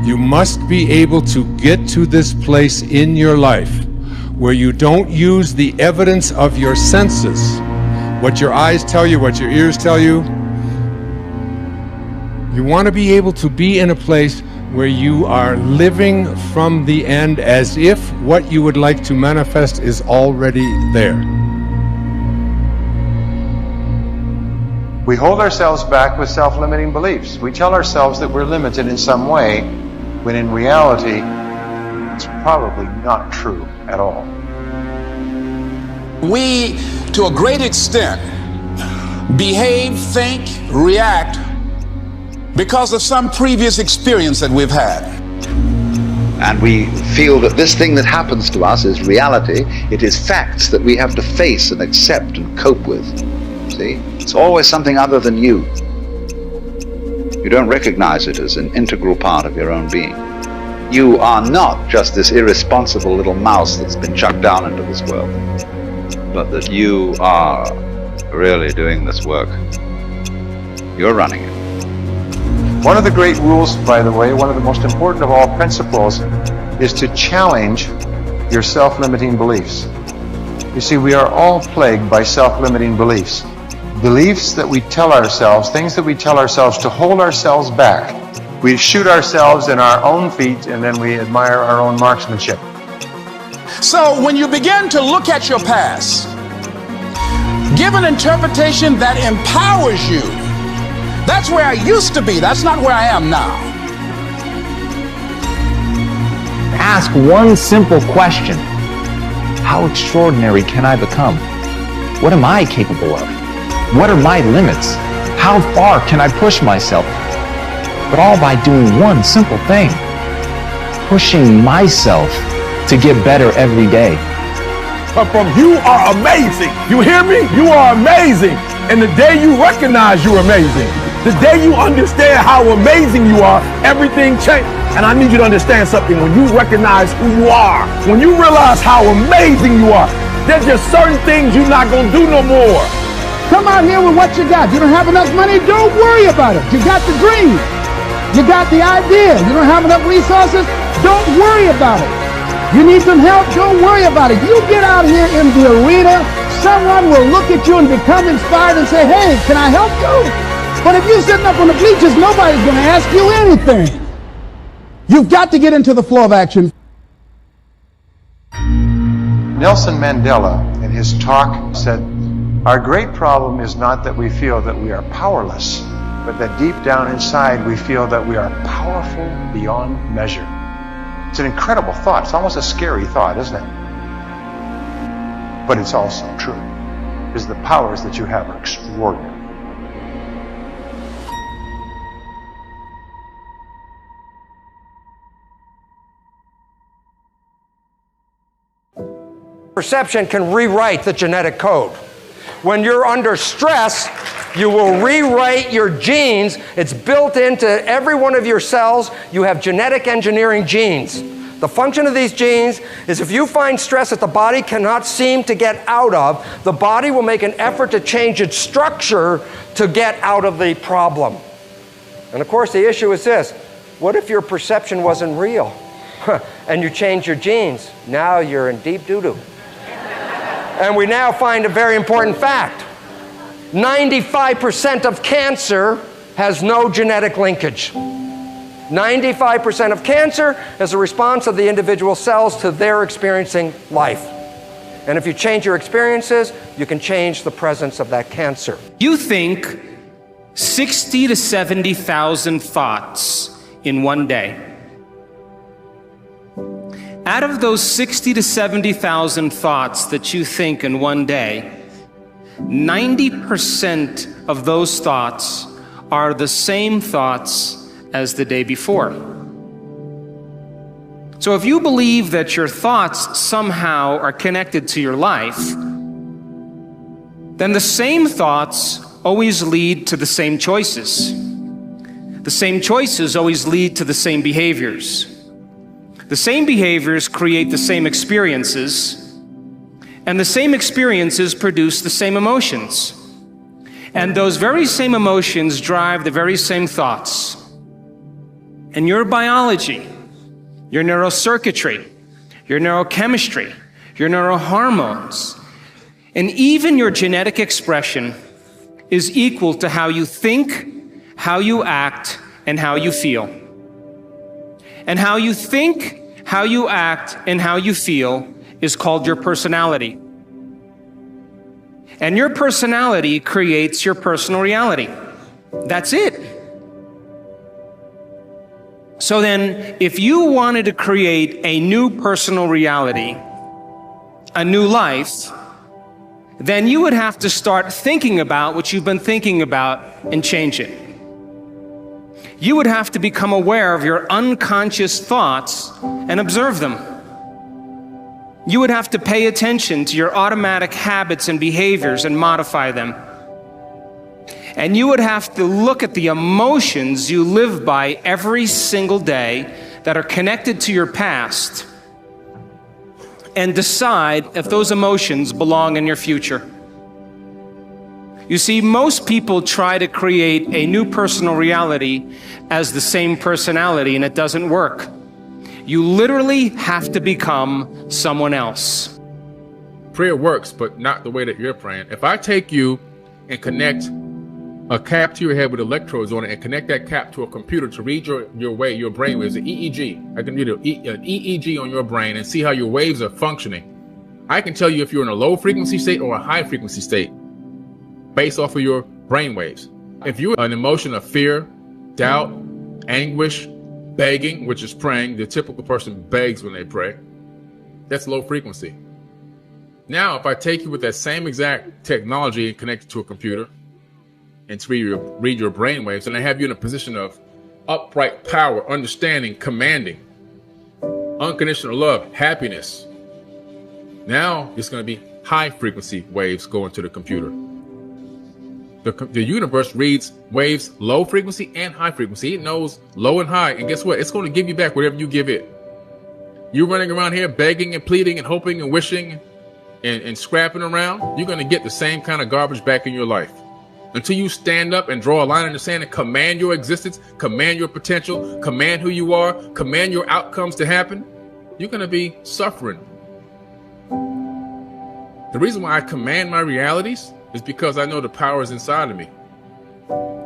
You must be able to get to this place in your life where you don't use the evidence of your senses, what your eyes tell you, what your ears tell you. You want to be able to be in a place where you are living from the end as if what you would like to manifest is already there. We hold ourselves back with self-limiting beliefs. We tell ourselves that we're limited in some way, when in reality, it's probably not true at all. We, to a great extent, behave, think, react because of some previous experience that we've had. And we feel that this thing that happens to us is reality. It is facts that we have to face and accept and cope with. See? It's always something other than you. You don't recognize it as an integral part of your own being. You are not just this irresponsible little mouse that's been chucked down into this world, but that you are really doing this work. You're running it. One of the great rules, by the way, one of the most important of all principles, is to challenge your self-limiting beliefs. You see, we are all plagued by self-limiting beliefs. Beliefs that we tell ourselves, things that we tell ourselves to hold ourselves back. We shoot ourselves in our own feet and then we admire our own marksmanship. So when you begin to look at your past, give an interpretation that empowers you. That's where I used to be. That's not where I am now. Ask one simple question. How extraordinary can I become? What am I capable of? What are my limits? How far can I push myself? But all by doing one simple thing. Pushing myself to get better every day. But from you are amazing. You hear me? You are amazing. And the day you recognize you're amazing, the day you understand how amazing you are, everything changes. And I need you to understand something. When you recognize who you are, when you realize how amazing you are, there's just certain things you're not going to do no more. Come out here with what you got. You don't have enough money? Don't worry about it. You got the dream. You got the idea. You don't have enough resources? Don't worry about it. You need some help? Don't worry about it. You get out here in the arena, someone will look at you and become inspired and say, hey, can I help you? But if you're sitting up on the bleachers, nobody's going to ask you anything. You've got to get into the flow of action. Nelson Mandela, in his talk, said, our great problem is not that we feel that we are powerless, but that deep down inside we feel that we are powerful beyond measure. It's an incredible thought. It's almost a scary thought, isn't it? But it's also true, because the powers that you have are extraordinary. Perception can rewrite the genetic code. When you're under stress, you will rewrite your genes. It's built into every one of your cells. You have genetic engineering genes. The function of these genes is if you find stress that the body cannot seem to get out of, the body will make an effort to change its structure to get out of the problem. And of course, the issue is this. What if your perception wasn't real? And you change your genes? Now you're in deep doo-doo. And we now find a very important fact. 95% of cancer has no genetic linkage. 95% of cancer is a response of the individual cells to their experiencing life. And if you change your experiences, you can change the presence of that cancer. You think 60 to 70,000 thoughts in one day. Out of those 60 to 70,000 thoughts that you think in one day, 90% of those thoughts are the same thoughts as the day before. So if you believe that your thoughts somehow are connected to your life, then the same thoughts always lead to the same choices. The same choices always lead to the same behaviors. The same behaviors create the same experiences, and the same experiences produce the same emotions. And those very same emotions drive the very same thoughts. and your biology, your neurocircuitry, your neurochemistry, your neurohormones, and even your genetic expression is equal to how you think, how you act, and how you feel. And how you think, how you act, and how you feel is called your personality. And your personality creates your personal reality. That's it. So then, if you wanted to create a new personal reality, a new life, then you would have to start thinking about what you've been thinking about and change it. You would have to become aware of your unconscious thoughts and observe them. You would have to pay attention to your automatic habits and behaviors and modify them. And you would have to look at the emotions you live by every single day that are connected to your past and decide if those emotions belong in your future. You see, most people try to create a new personal reality as the same personality, and it doesn't work. You literally have to become someone else. Prayer works, but not the way that you're praying. If I take you and connect a cap to your head with electrodes on it and connect that cap to a computer to read your brainwaves, an EEG. I can read an EEG on your brain and see how your waves are functioning. I can tell you if you're in a low frequency state or a high frequency state based off of your brainwaves. If you're an emotion of fear, doubt, anguish, begging, which is praying, the typical person begs when they pray, that's low frequency. Now, if I take you with that same exact technology and connect it to a computer and to read your brainwaves, and I have you in a position of upright power, understanding, commanding, unconditional love, happiness, now it's going to be high frequency waves going to the computer. The universe reads waves low frequency and high frequency. It knows low and high, and guess what? It's going to give you back whatever you give it. You're running around here begging and pleading and hoping and wishing and scrapping around. You're going to get the same kind of garbage back in your life. Until you stand up and draw a line in the sand and command your existence, command your potential, command who you are, command your outcomes to happen, you're going to be suffering. The reason why I command my realities is because I know the power is inside of me.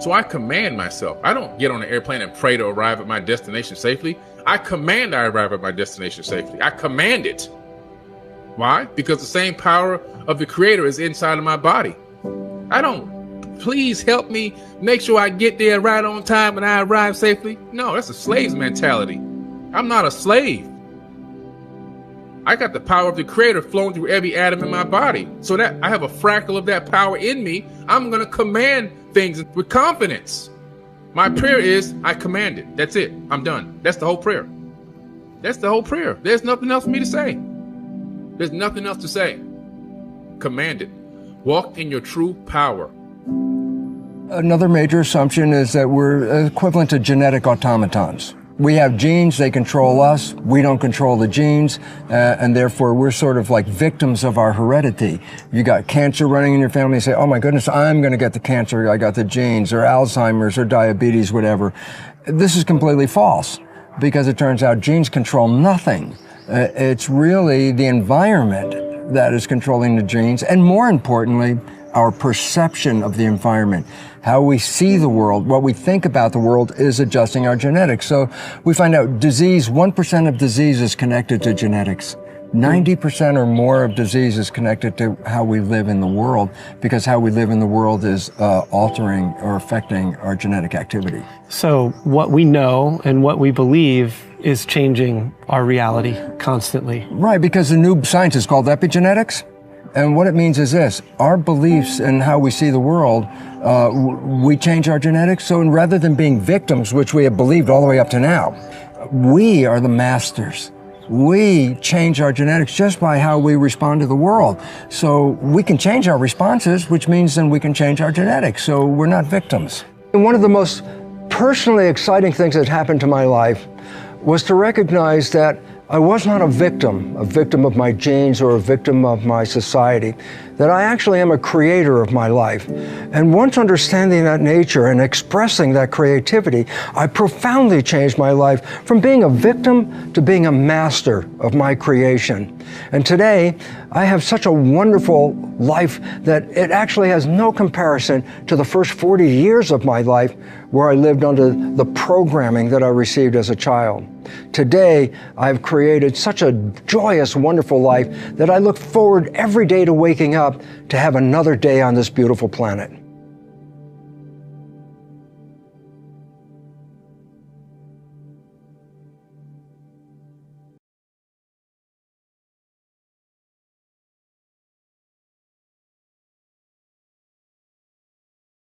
So I command myself. I don't get on an airplane and pray to arrive at my destination safely. I command I arrive at my destination safely. I command it. Why? Because the same power of the Creator is inside of my body. I don't, please help me make sure I get there right on time and I arrive safely. No, that's a slave's mentality. I'm not a slave. I got the power of the Creator flowing through every atom in my body. So that I have a fractal of that power in me. I'm going to command things with confidence. My prayer is, I command it. That's it. I'm done. That's the whole prayer. That's the whole prayer. There's nothing else for me to say. There's nothing else to say. Command it. Walk in your true power. Another major assumption is that we're equivalent to genetic automatons. We have genes, they control us, we don't control the genes, and therefore we're sort of like victims of our heredity. You got cancer running in your family, you say, oh my goodness, I'm going to get the cancer, I got the genes, or Alzheimer's, or diabetes, whatever. This is completely false, because it turns out genes control nothing. It's really the environment that is controlling the genes, and more importantly, our perception of the environment. How we see the world, what we think about the world is adjusting our genetics. So we find out disease, 1% of disease is connected to genetics. 90% or more of disease is connected to how we live in the world, because how we live in the world is altering or affecting our genetic activity. So what we know and what we believe is changing our reality constantly. Right, because the new science is called epigenetics. And what it means is this: our beliefs and how we see the world, we change our genetics. So rather than being victims, which we have believed all the way up to now, we are the masters. We change our genetics just by how we respond to the world. So we can change our responses, which means then we can change our genetics. So we're not victims. And one of the most personally exciting things that happened to my life was to recognize that I was not a victim of my genes or a victim of my society, that I actually am a creator of my life. And once understanding that nature and expressing that creativity, I profoundly changed my life from being a victim to being a master of my creation. And today, I have such a wonderful life that it actually has no comparison to the first 40 years of my life where I lived under the programming that I received as a child. Today, I've created such a joyous, wonderful life that I look forward every day to waking up to have another day on this beautiful planet.